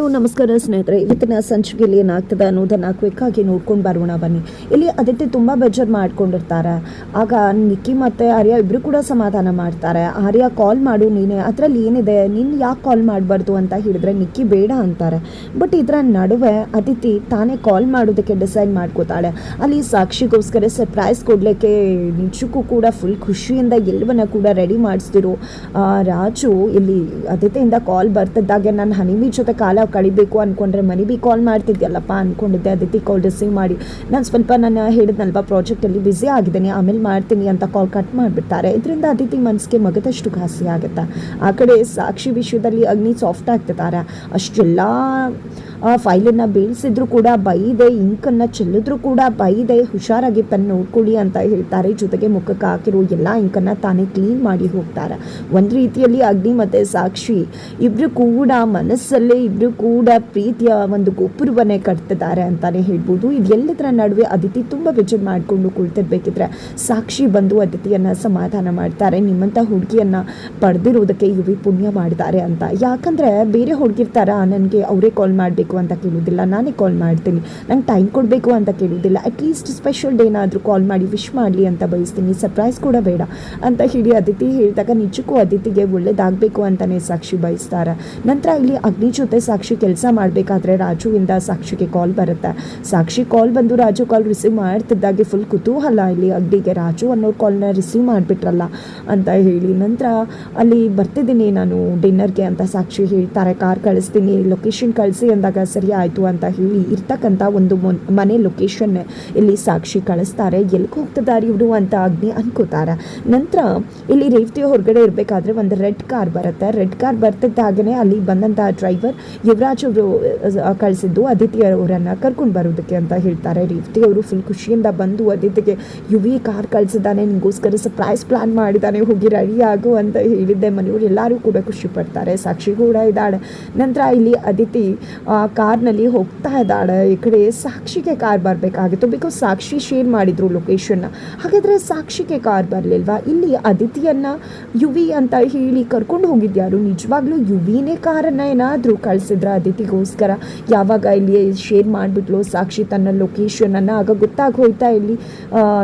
Hello ನಮಸ್ಕಾರ ಸ್ನೇಹಿತರೆ, ಇವತ್ತಿನ ಸಂಚಿಕೆಯಲ್ಲಿ ಏನಾಗ್ತದೆ ಅನ್ನೋದನ್ನು ಕ್ವಿಕ್ಕಾಗಿ ನೋಡ್ಕೊಂಡು ಬರೋಣ ಬನ್ನಿ. ಇಲ್ಲಿ ಆದಿತ್ಯ ತುಂಬ ಬೇಜಾರು ಮಾಡ್ಕೊಂಡಿರ್ತಾರೆ. ಆಗ ನಿಕ್ಕಿ ಮತ್ತು ಆರ್ಯ ಇಬ್ಬರು ಕೂಡ ಸಮಾಧಾನ ಮಾಡ್ತಾರೆ. ಆರ್ಯ ಕಾಲ್ ಮಾಡು ನೀನೆ, ಅದರಲ್ಲಿ ಏನಿದೆ, ನೀನು ಯಾಕೆ ಕಾಲ್ ಮಾಡಬಾರ್ದು ಅಂತ ಹೇಳಿದ್ರೆ ನಿಕ್ಕಿ ಬೇಡ ಅಂತಾರೆ. ಬಟ್ ಇದರ ನಡುವೆ ಅದಿತಿ ತಾನೇ ಕಾಲ್ ಮಾಡೋದಕ್ಕೆ ಡಿಸೈಡ್ ಮಾಡ್ಕೋತಾಳೆ. ಅಲ್ಲಿ ಸಾಕ್ಷಿಗೋಸ್ಕರ ಸರ್ಪ್ರೈಸ್ ಕೊಡಲಿಕ್ಕೆ ನಿಜಕ್ಕೂ ಕೂಡ ಫುಲ್ ಖುಷಿಯಿಂದ ಎಲ್ಲವನ್ನ ಕೂಡ ರೆಡಿ ಮಾಡಿಸ್ತಿರೋ ರಾಜು ಇಲ್ಲಿ ಅದಿತಿಯಿಂದ ಕಾಲ್ ಬರ್ತಿದ್ದಾಗೆ ನಾನು ಹನಿಮಿ ಜೊತೆ ಕಾಲ ಕಳಿಬೇಕು ಅಂದ್ಕೊಂಡ್ರೆ ಮನೆಗೆ ಕಾಲ್ ಮಾಡ್ತಿದ್ಯಲ್ಲಪ್ಪ ಅಂದ್ಕೊಂಡಿದ್ದೆ. ಅದಿತಿ ಕಾಲ್ ರಿಸೀವ್ ಮಾಡಿ ನಾನು ಸ್ವಲ್ಪ ನಾನು ಹೇಳಿದ್ನಲ್ವ ಪ್ರಾಜೆಕ್ಟಲ್ಲಿ ಬ್ಯುಸಿ ಆಗಿದ್ದೀನಿ, ಆಮೇಲೆ ಮಾಡ್ತೀನಿ ಅಂತ ಕಾಲ್ ಕಟ್ ಮಾಡಿಬಿಡ್ತಾರೆ. ಇದರಿಂದ ಅದಿತಿ ಮನಸ್ಸಿಗೆ ಮಗದಷ್ಟು ಘಾಸಿ ಆಗುತ್ತೆ. ಆ ಕಡೆ ಸಾಕ್ಷಿ ವಿಷಯದಲ್ಲಿ ಅಗ್ನಿ ಸಾಫ್ಟ್ ಆಗ್ತಿದ್ದಾರೆ. ಅಷ್ಟೆಲ್ಲ ಫೈಲನ್ನು ಬೀಳಿಸಿದ್ರು ಕೂಡ ಬೈದೆ, ಇಂಕನ್ನು ಚೆಲ್ಲಿದ್ರು ಕೂಡ ಬೈದೆ, ಹುಷಾರಾಗಿ ಪೆನ್ ನೋಡ್ಕೊಳ್ಳಿ ಅಂತ ಹೇಳ್ತಾರೆ. ಜೊತೆಗೆ ಮುಖಕ್ಕೆ ಹಾಕಿರೋ ಎಲ್ಲ ಇಂಕನ್ನು ತಾನೇ ಕ್ಲೀನ್ ಮಾಡಿ ಹೋಗ್ತಾರೆ. ಒಂದು ರೀತಿಯಲ್ಲಿ ಅಗ್ನಿ ಮತ್ತು ಸಾಕ್ಷಿ ಇಬ್ಬರು ಕೂಡ ಮನಸ್ಸಲ್ಲೇ ಇಬ್ಬರು ಕೂಡ ಪ್ರೀತಿಯ ಒಂದು ಗೋಪುರವನ್ನೇ ಕಟ್ತಿದ್ದಾರೆ ಅಂತಲೇ ಹೇಳ್ಬೋದು. ಇದೆಲ್ಲದರ ನಡುವೆ ಅದಿತಿ ತುಂಬ ಬೇಜಾರು ಮಾಡಿಕೊಂಡು ಕುಳಿತಿರ್ಬೇಕಿದ್ರೆ ಸಾಕ್ಷಿ ಬಂದು ಅದಿತಿಯನ್ನು ಸಮಾಧಾನ ಮಾಡ್ತಾರೆ. ನಿಮ್ಮಂಥ ಹುಡುಗಿಯನ್ನು ಪಡೆದಿರೋದಕ್ಕೆ ಯುವಿ ಪುಣ್ಯ ಮಾಡಿದ್ದಾರೆ ಅಂತ. ಯಾಕಂದರೆ ಬೇರೆ ಹುಡುಗಿರ್ತಾರ ನನಗೆ ಅವರೇ ಕಾಲ್ ಮಾಡಬೇಕು ಅಂತ ಕೇಳೋದಿಲ್ಲ, ನಾನೇ ಕಾಲ್ ಮಾಡ್ತೀನಿ, ನಂಗೆ ಟೈಮ್ ಕೊಡಬೇಕು ಅಂತ ಕೇಳೋದಿಲ್ಲ, ಅಟ್ಲೀಸ್ಟ್ ಸ್ಪೆಷಲ್ ಡೇನಾದರೂ ಕಾಲ್ ಮಾಡಿ ವಿಶ್ ಮಾಡಲಿ ಅಂತ ಬಯಸ್ತೀನಿ, ಸರ್ಪ್ರೈಸ್ ಕೂಡ ಬೇಡ ಅಂತ ಹೇಳಿ ಅದಿತಿ ಹೇಳಿದಾಗ ನಿಜಕ್ಕೂ ಅದಿತಿಗೆ ಒಳ್ಳೇದಾಗಬೇಕು ಅಂತಲೇ ಸಾಕ್ಷಿ ಬಯಸ್ತಾರೆ. ನಂತರ ಇಲ್ಲಿ ಅಗ್ನಿ ಜೊತೆ ಸಾಕ್ಷಿ ಕೆಲಸ ಮಾಡಬೇಕಾದ್ರೆ ರಾಜುವಿಂದ ಸಾಕ್ಷಿಗೆ ಕಾಲ್ ಬರುತ್ತೆ. ಸಾಕ್ಷಿ ಕಾಲ್ ಬಂದು ರಾಜು ಕಾಲ್ ರಿಸೀವ್ ಮಾಡ್ತಿದ್ದಾಗೆ ಫುಲ್ ಕುತೂಹಲ ಇಲ್ಲಿ ಅಗ್ನಿಗೆ, ರಾಜು ಅನ್ನೋರು ಕಾಲ್ನ ರಿಸೀವ್ ಮಾಡಿಬಿಟ್ರಲ್ಲ ಅಂತ ಹೇಳಿ. ನಂತರ ಅಲ್ಲಿ ಬರ್ತಿದ್ದೀನಿ ನಾನು ಡಿನ್ನರ್ಗೆ ಅಂತ ಸಾಕ್ಷಿ ಹೇಳ್ತಾರೆ. ಕಾರ್ ಕಳಿಸ್ತೀನಿ, ಲೊಕೇಶನ್ ಕಳಿಸಿ ಅಂದಾಗ ಸರಿ ಆಯಿತು ಅಂತ ಹೇಳಿ ಇರ್ತಕ್ಕಂಥ ಒಂದು ಮನೆ ಲೊಕೇಶನ್ ಇಲ್ಲಿ ಸಾಕ್ಷಿ ಕಳಿಸ್ತಾರೆ. ಎಲ್ಲಿಗೆ ಹೋಗ್ತಿದ್ದಾರೆ ಇವರು ಅಂತ ಅಗ್ನಿ ಅನ್ಕೋತಾರೆ. ನಂತರ ಇಲ್ಲಿ ರೇವತಿ ಹೊರಗಡೆ ಇರಬೇಕಾದ್ರೆ ಒಂದು ರೆಡ್ ಕಾರ್ ಬರುತ್ತೆ. ರೆಡ್ ಕಾರ್ ಬರ್ತಿದ್ದಾಗೇ ಅಲ್ಲಿ ಬಂದಂಥ ಡ್ರೈವರ್ ಯುವರಾಜ್ ಅವರು ಕಳಿಸಿದ್ದು ಅದಿತಿ ಅವರನ್ನು ಕರ್ಕೊಂಡು ಬರೋದಕ್ಕೆ ಅಂತ ಹೇಳ್ತಾರೆ. ರೇವತಿ ಅವರು ಫುಲ್ ಖುಷಿಯಿಂದ ಬಂದು ಅದಿತಿಗೆ ಯುವಿ ಕಾರ್ ಕಳಿಸಿದ್ದಾನೆ, ನಿಮಗೋಸ್ಕರ ಸರ್ಪ್ರೈಸ್ ಪ್ಲಾನ್ ಮಾಡಿದ್ದಾನೆ, ಹೋಗಿ ರೆಡಿ ಆಗು ಅಂತ ಹೇಳಿದ್ದೆ. ಮನೆಯವರು ಎಲ್ಲರೂ ಕೂಡ ಖುಷಿ ಪಡ್ತಾರೆ. ಸಾಕ್ಷಿ ಕೂಡ ಇದ್ದಾಳೆ. ನಂತರ ಇಲ್ಲಿ ಅದಿತಿ ಕಾರ್ನಲ್ಲಿ ಹೋಗ್ತಾ ಇದ್ದಾಳೆ. ಈ ಕಡೆ ಸಾಕ್ಷಿಗೆ ಕಾರ್ ಬರಬೇಕಾಗಿತ್ತು, ಬಿಕಾಸ್ ಸಾಕ್ಷಿ ಶೇರ್ ಮಾಡಿದ್ರು ಲೊಕೇಶನ್ನ. ಹಾಗಾದರೆ ಸಾಕ್ಷಿಗೆ ಕಾರ್ ಬರಲಿಲ್ವಾ? ಇಲ್ಲಿ ಅದಿತಿಯನ್ನು ಯುವಿ ಅಂತ ಹೇಳಿ ಕರ್ಕೊಂಡು ಹೋಗಿದ್ಯಾರು? ನಿಜವಾಗ್ಲೂ ಯುವಿನೇ ಕಾರನ್ನು ಏನಾದರೂ ಕಳಿಸಿದ್ರ ಅದಿತಿಗೋಸ್ಕರ? ಯಾವಾಗ ಇಲ್ಲಿ ಶೇರ್ ಮಾಡಿಬಿಟ್ಲು ಸಾಕ್ಷಿ ತನ್ನ ಲೊಕೇಶನನ್ನು, ಆಗ ಗೊತ್ತಾಗಿ ಹೋಯ್ತಾ ಇಲ್ಲಿ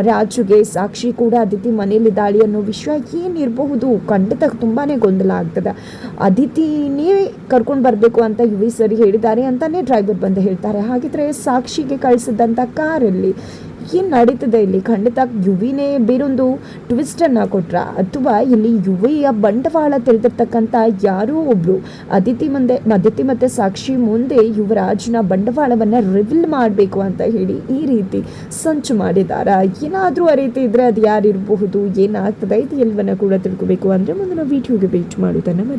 ರಾಜುಗೆ ಸಾಕ್ಷಿ ಕೂಡ ಅದಿತಿ ಮನೇಲಿದ್ದಾಳೆ ಅನ್ನೋ ವಿಷಯ ಏನಿರಬಹುದು? ಖಂಡಿತ ತುಂಬಾ ಗೊಂದಲ ಆಗ್ತದೆ. ಅದಿತಿನೇ ಕರ್ಕೊಂಡು ಬರಬೇಕು ಅಂತ ಯುವಿ ಸರಿ ಹೇಳಿದ್ದಾರೆ ಅಂತಲೇ ಡ್ರೈವರ್ ಬಂದು ಹೇಳ್ತಾರೆ. ಹಾಗಿದ್ರೆ ಸಾಕ್ಷಿಗೆ ಕಳಿಸಿದಂಥ ಕಾರಲ್ಲಿ ಏನು ನಡೀತದೆ ಇಲ್ಲಿ? ಖಂಡಿತ ಯುವಿನೇ ಬೇರೊಂದು ಟ್ವಿಸ್ಟನ್ನು ಕೊಟ್ರ, ಅಥವಾ ಇಲ್ಲಿ ಯುವಿಯ ಬಂಡವಾಳ ತಿಳಿದಿರ್ತಕ್ಕಂಥ ಯಾರೋ ಒಬ್ಬರು ಅದಿತಿ ಮತ್ತು ಸಾಕ್ಷಿ ಮುಂದೆ ಯುವರಾಜ್ನ ಬಂಡವಾಳವನ್ನು ರಿವೀಲ್ ಮಾಡಬೇಕು ಅಂತ ಹೇಳಿ ಈ ರೀತಿ ಸಂಚು ಮಾಡಿದಾರ? ಏನಾದರೂ ಆ ರೀತಿ ಇದ್ದರೆ ಅದು ಯಾರಿರಬಹುದು, ಏನಾಗ್ತದೆ, ಇದು ಎಲ್ಲವನ್ನ ಕೂಡ ತಿಳ್ಕೋಬೇಕು ಅಂದರೆ ಮುಂದಿನ ವಿಡಿಯೋಗೆ ವೇಟ್ ಮಾಡೋದನ್ನು